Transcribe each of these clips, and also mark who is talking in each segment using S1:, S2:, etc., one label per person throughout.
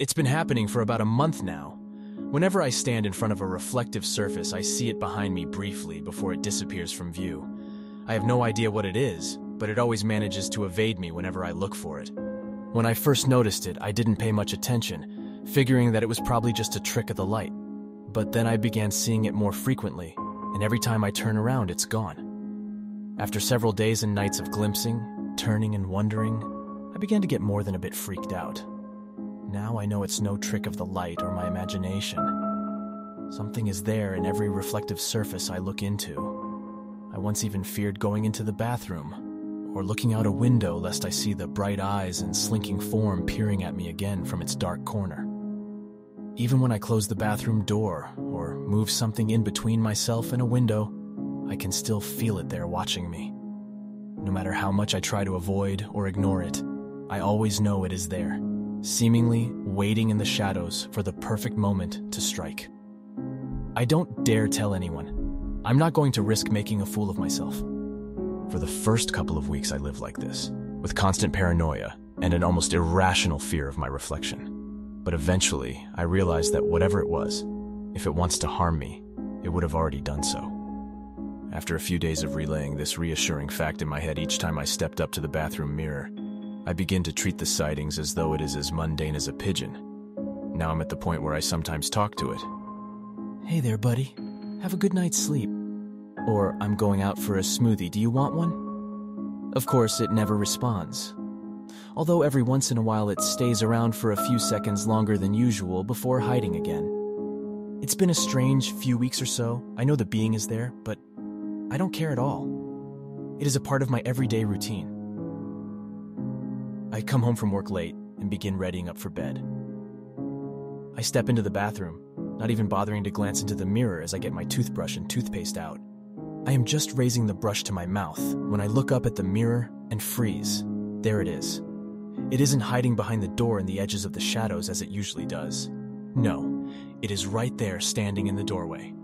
S1: It's been happening for about a month now. Whenever I stand in front of a reflective surface, I see it behind me briefly before it disappears from view. I have no idea what it is, but it always manages to evade me whenever I look for it. When I first noticed it, I didn't pay much attention, figuring that it was probably just a trick of the light. But then I began seeing it more frequently, and every time I turn around, it's gone. After several days and nights of glimpsing, turning, and wondering, I began to get more than a bit freaked out. Now I know it's no trick of the light or my imagination. Something is there in every reflective surface I look into. I once even feared going into the bathroom, or looking out a window lest I see the bright eyes and slinking form peering at me again from its dark corner. Even when I close the bathroom door, or move something in between myself and a window, I can still feel it there watching me. No matter how much I try to avoid or ignore it, I always know it is there, seemingly waiting in the shadows for the perfect moment to strike. I don't dare tell anyone. I'm not going to risk making a fool of myself. For the first couple of weeks I lived like this, with constant paranoia and an almost irrational fear of my reflection. But eventually, I realized that whatever it was, if it wants to harm me, it would have already done so. After a few days of relaying this reassuring fact in my head each time I stepped up to the bathroom mirror, I begin to treat the sightings as though it is as mundane as a pigeon. Now I'm at the point where I sometimes talk to it. "Hey there, buddy. Have a good night's sleep." Or, "I'm going out for a smoothie. Do you want one?" Of course, it never responds. Although every once in a while it stays around for a few seconds longer than usual before hiding again. It's been a strange few weeks or so. I know the being is there, but I don't care at all. It is a part of my everyday routine. I come home from work late and begin readying up for bed. I step into the bathroom, not even bothering to glance into the mirror as I get my toothbrush and toothpaste out. I am just raising the brush to my mouth when I look up at the mirror and freeze. There it is. It isn't hiding behind the door in the edges of the shadows as it usually does. No, it is right there standing in the doorway.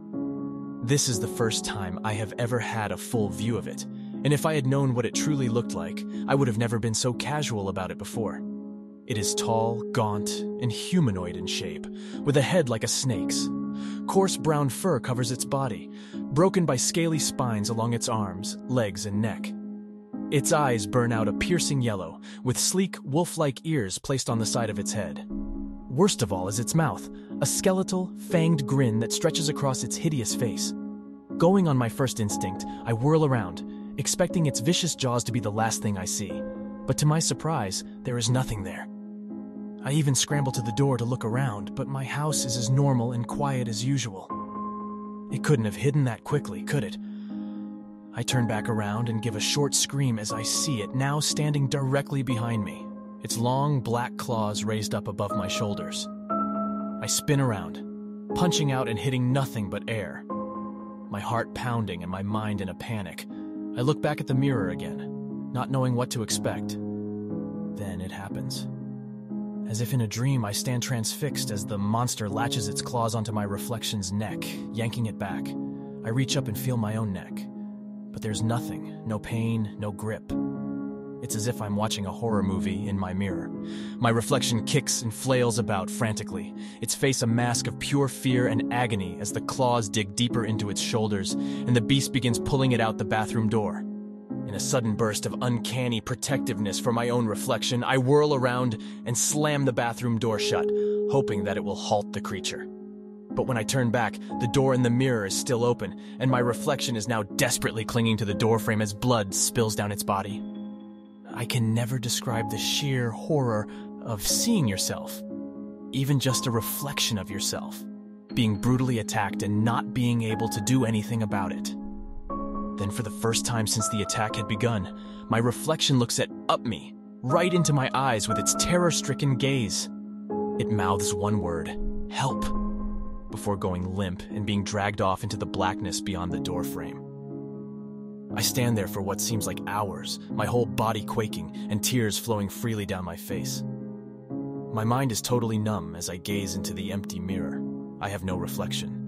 S1: This is the first time I have ever had a full view of it, and if I had known what it truly looked like, I would have never been so casual about it before. It is tall, gaunt, and humanoid in shape, with a head like a snake's. Coarse brown fur covers its body, broken by scaly spines along its arms, legs, and neck. Its eyes burn out a piercing yellow, with sleek, wolf-like ears placed on the side of its head. Worst of all is its mouth, a skeletal, fanged grin that stretches across its hideous face. Going on my first instinct, I whirl around, expecting its vicious jaws to be the last thing I see. But to my surprise, there is nothing there. I even scramble to the door to look around, but my house is as normal and quiet as usual. It couldn't have hidden that quickly, could it? I turn back around and give a short scream as I see it now standing directly behind me, its long black claws raised up above my shoulders. I spin around, punching out and hitting nothing but air. My heart pounding and my mind in a panic. I look back at the mirror again, not knowing what to expect. Then it happens. As if in a dream, I stand transfixed as the monster latches its claws onto my reflection's neck, yanking it back. I reach up and feel my own neck. But there's nothing, no pain, no grip. It's as if I'm watching a horror movie in my mirror. My reflection kicks and flails about frantically, its face a mask of pure fear and agony as the claws dig deeper into its shoulders and the beast begins pulling it out the bathroom door. In a sudden burst of uncanny protectiveness for my own reflection, I whirl around and slam the bathroom door shut, hoping that it will halt the creature. But when I turn back, the door in the mirror is still open, and my reflection is now desperately clinging to the doorframe as blood spills down its body. I can never describe the sheer horror of seeing yourself, even just a reflection of yourself, being brutally attacked and not being able to do anything about it. Then for the first time since the attack had begun, my reflection looks up me, right into my eyes with its terror-stricken gaze. It mouths one word, "Help," before going limp and being dragged off into the blackness beyond the doorframe. I stand there for what seems like hours, my whole body quaking and tears flowing freely down my face. My mind is totally numb as I gaze into the empty mirror. I have no reflection.